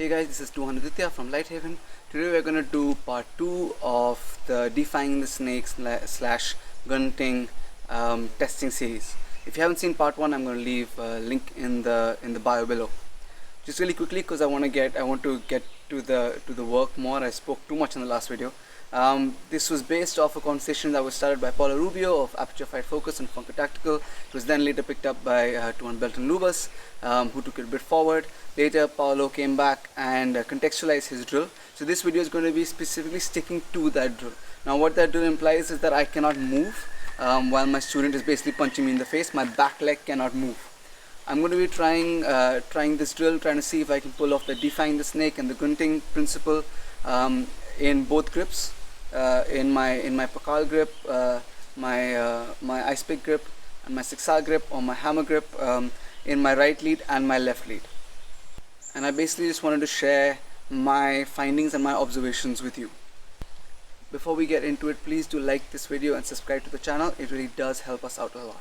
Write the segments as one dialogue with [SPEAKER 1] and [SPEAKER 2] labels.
[SPEAKER 1] Hey guys, this is Tuhan Aditya from Lighthaven. Today we're going to do part 2 of the Defying the Snake slash Gunting testing series. If you haven't seen part 1, I'm going to leave a link in the bio below. Just really quickly, because I want to get to the work more. I spoke too much in the last video. This was based off a conversation that was started by Paulo Rubio of Aperture Fight Focus and Funker Tactical. It was then later picked up by Tuan Belton Lubas, who took it a bit forward. Later, Paulo came back and contextualized his drill. So this video is going to be specifically sticking to that drill. Now, what that drill implies is that I cannot move while my student is basically punching me in the face. My back leg cannot move. I'm going to be trying this drill, trying to see if I can pull off the Defying the Snake and the Gunting principle in both grips. In my Pakal grip, my ice pick grip, and my Siksa grip or my hammer grip, in my right lead and my left lead. And I basically just wanted to share my findings and my observations with you. Before we get into it, please do like this video and subscribe to the channel. It really does help us out a lot.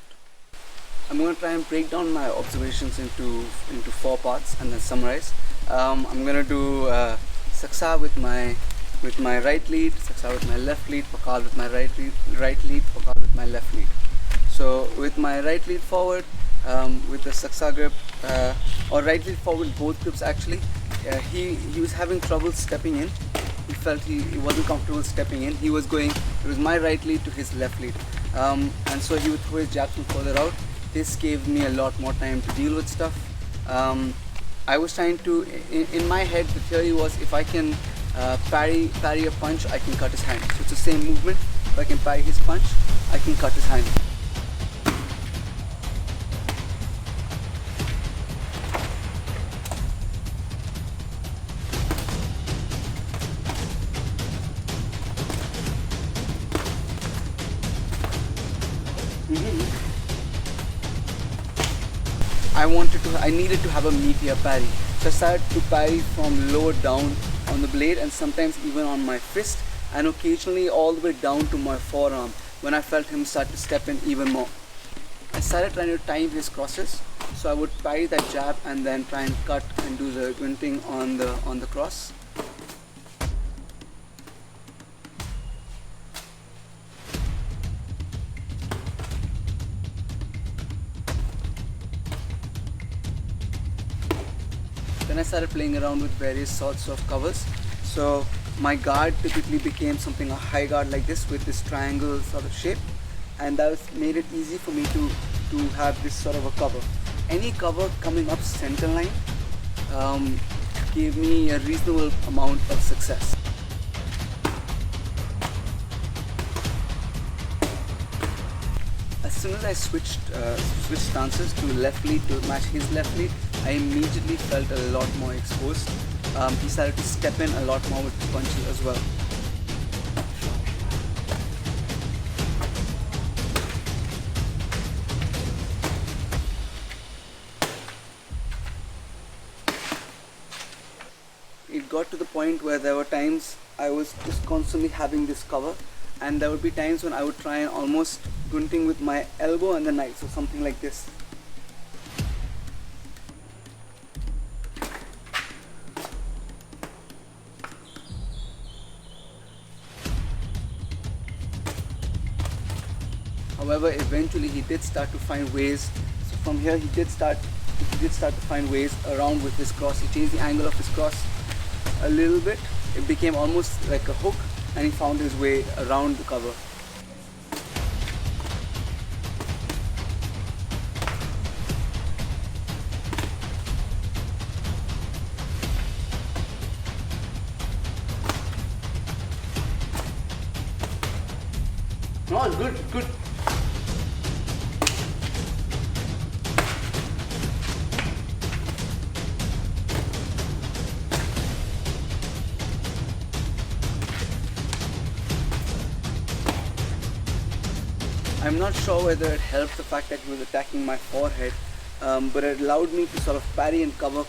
[SPEAKER 1] I'm going to try and break down my observations into 4 parts and then summarize. I'm going to do Siksa with my right lead, Siksa with my left lead, Pakal with my right lead, Pakal with my left lead. So with my right lead forward, with the Siksa grip, or right lead forward, both grips actually, he was having trouble stepping in. He felt he wasn't comfortable stepping in. It was my right lead to his left lead, and so he would throw his jabs from further out. This gave me a lot more time to deal with stuff. I was trying to, in my head, the theory was if I can parry a punch, I can cut his hand. So it's the same movement. If I can parry his punch, I can cut his hand. I needed to have a meatier parry. So I started to parry from lower down on the blade and sometimes even on my fist, and occasionally all the way down to my forearm when I felt him start to step in even more. I started trying to time his crosses, so I would parry that jab and then try and cut and do the gunting on the cross. Then I started playing around with various sorts of covers. So my guard typically became a high guard like this with this triangle sort of shape, and that made it easy for me to have this sort of a cover. Any cover coming up center line gave me a reasonable amount of success. As soon as I switched stances to left lead to match his left lead, I immediately felt a lot more exposed. He started to step in a lot more with the punches as well. It got to the point where there were times I was just constantly having this cover, and there would be times when I would try and almost gunting with my elbow and the knife, so something like this. However, eventually he did start to find ways. So from here he did start to find ways around with his cross. He changed the angle of his cross a little bit. It became almost like a hook, and he found his way around the cover. No, good. I'm not sure whether it helped the fact that he was attacking my forehead, but it allowed me to sort of parry and cover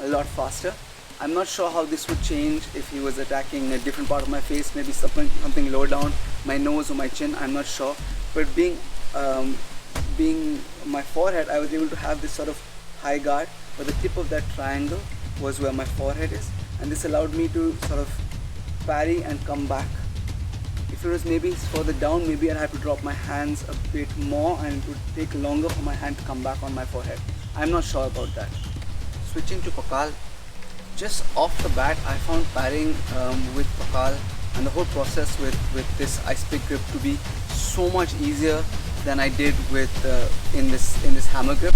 [SPEAKER 1] a lot faster. I'm not sure how this would change if he was attacking a different part of my face, maybe something lower down, my nose or my chin, I'm not sure. But being my forehead, I was able to have this sort of high guard, but the tip of that triangle was where my forehead is, and this allowed me to sort of parry and come back. If it was maybe further down, maybe I'd have to drop my hands a bit more and it would take longer for my hand to come back on my forehead. I'm not sure about that. Switching to Pakal, just off the bat I found parrying with Pakal and the whole process with this ice pick grip to be so much easier than I did with in this hammer grip.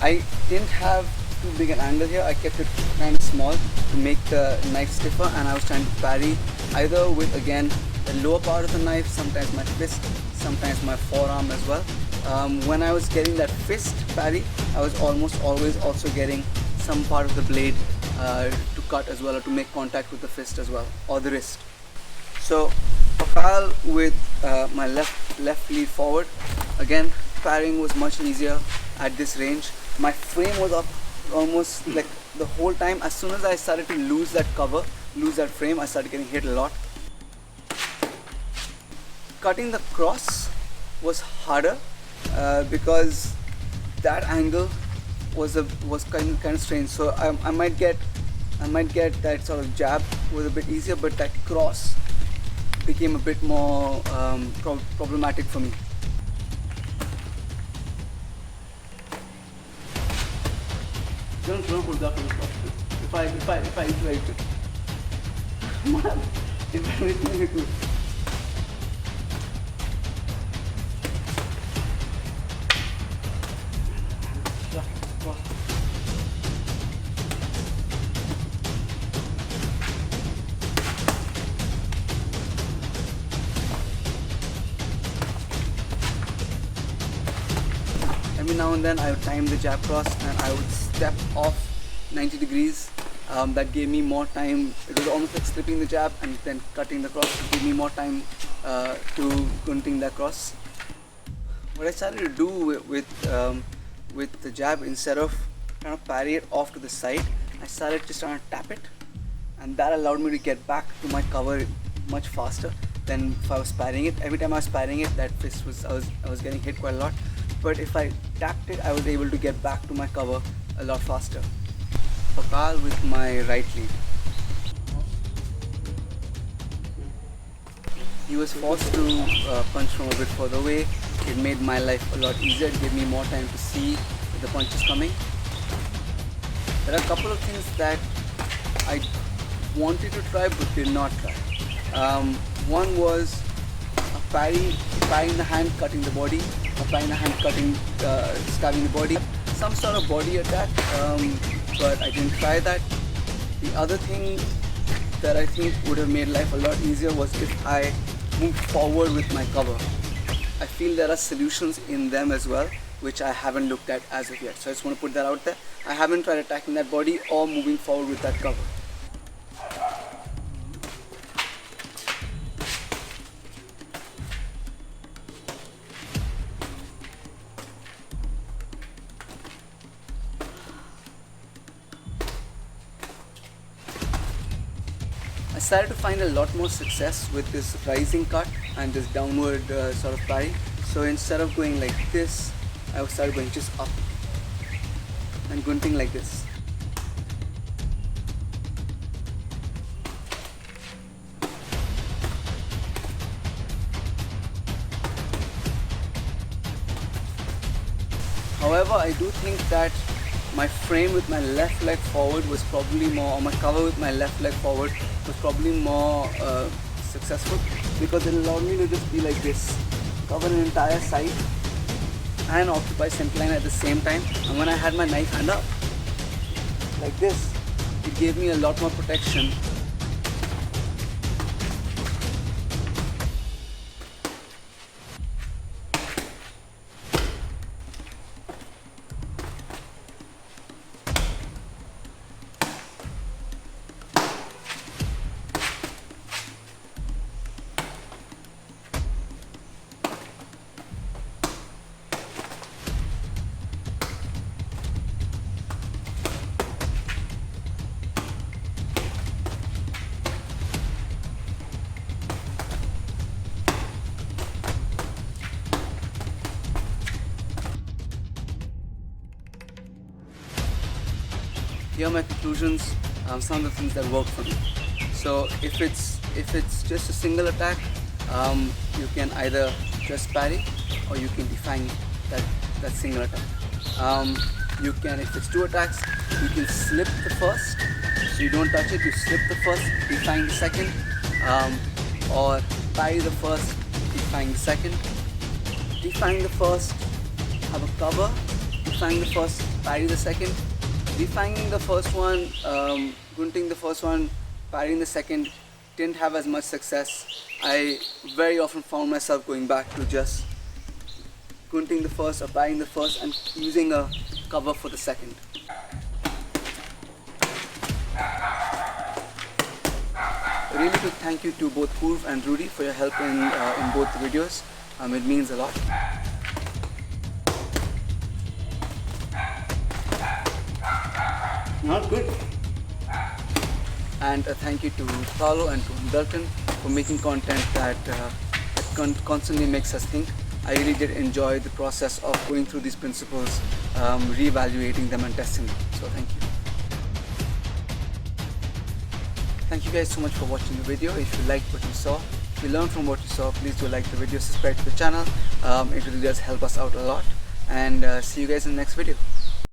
[SPEAKER 1] I didn't have too big an angle here. I kept it kind of small to make the knife stiffer, and I was trying to parry either with, again, the lower part of the knife, sometimes my fist, sometimes my forearm as well. When I was getting that fist parry, I was almost always also getting some part of the blade to cut as well, or to make contact with the fist as well, or the wrist. So Pakal with my left lead forward, again parrying was much easier at this range. My frame was up almost like the whole time. As soon as I started to lose that cover, lose that frame, I started getting hit a lot. Cutting the cross was harder because that angle was kind of strange. So I might get that sort of jab was a bit easier, but that cross became a bit more problematic for me. Don't pull that one. If I try to, if I hit it. Every now and then I would time the jab cross and I would step off 90 degrees. That gave me more time. It was almost like slipping the jab and then cutting the cross. It gave me more time to gunting that cross. What I started to do with the jab, instead of trying to parry it off to the side, I started just trying to tap it, and that allowed me to get back to my cover much faster than if I was parrying it. Every time I was parrying it, that fist was I was getting hit quite a lot. But if I tapped it, I was able to get back to my cover a lot faster. Pakal with my right lead. He was forced to punch from a bit further away. It made my life a lot easier. It gave me more time to see the punches coming. There are a couple of things that I wanted to try but did not try. One was a parry in the hand, cutting the body. Applying the hand, cutting, stabbing the body, some sort of body attack, but I didn't try that. The other thing that I think would have made life a lot easier was if I moved forward with my cover. I feel there are solutions in them as well, which I haven't looked at as of yet. So I just want to put that out there. I haven't tried attacking that body or moving forward with that cover. I started to find a lot more success with this rising cut and this downward sort of parry. So instead of going like this, I started going just up and gunting like this. However, I do think that my frame with my left leg forward was probably more, or my cover with my left leg forward was probably more successful, because it allowed me to just be like this, cover an entire side and occupy center line at the same time. And when I had my knife hand up like this, it gave me a lot more protection. here are my conclusions, some of the things that work for me. So if it's just a single attack, you can either just parry or you can define that single attack. You can, if it's two attacks, you can slip the first, so you don't touch it, you slip the first, define the second, or parry the first, define the second. Define the first, have a cover, define the first, parry the second. Defining the first one, gunting the first one, parrying the second, didn't have as much success. I very often found myself going back to just gunting the first or parrying the first and using a cover for the second. A really big thank you to both Purv and Rudy for your help in both the videos. It means a lot. Not good. And a thank you to Paolo and to Duncan for making content that constantly makes us think. I really did enjoy the process of going through these principles, re-evaluating them and testing them. So thank you. Thank you guys so much for watching the video. If you liked what you saw, if you learned from what you saw, please do like the video, subscribe to the channel. It really does help us out a lot. And see you guys in the next video.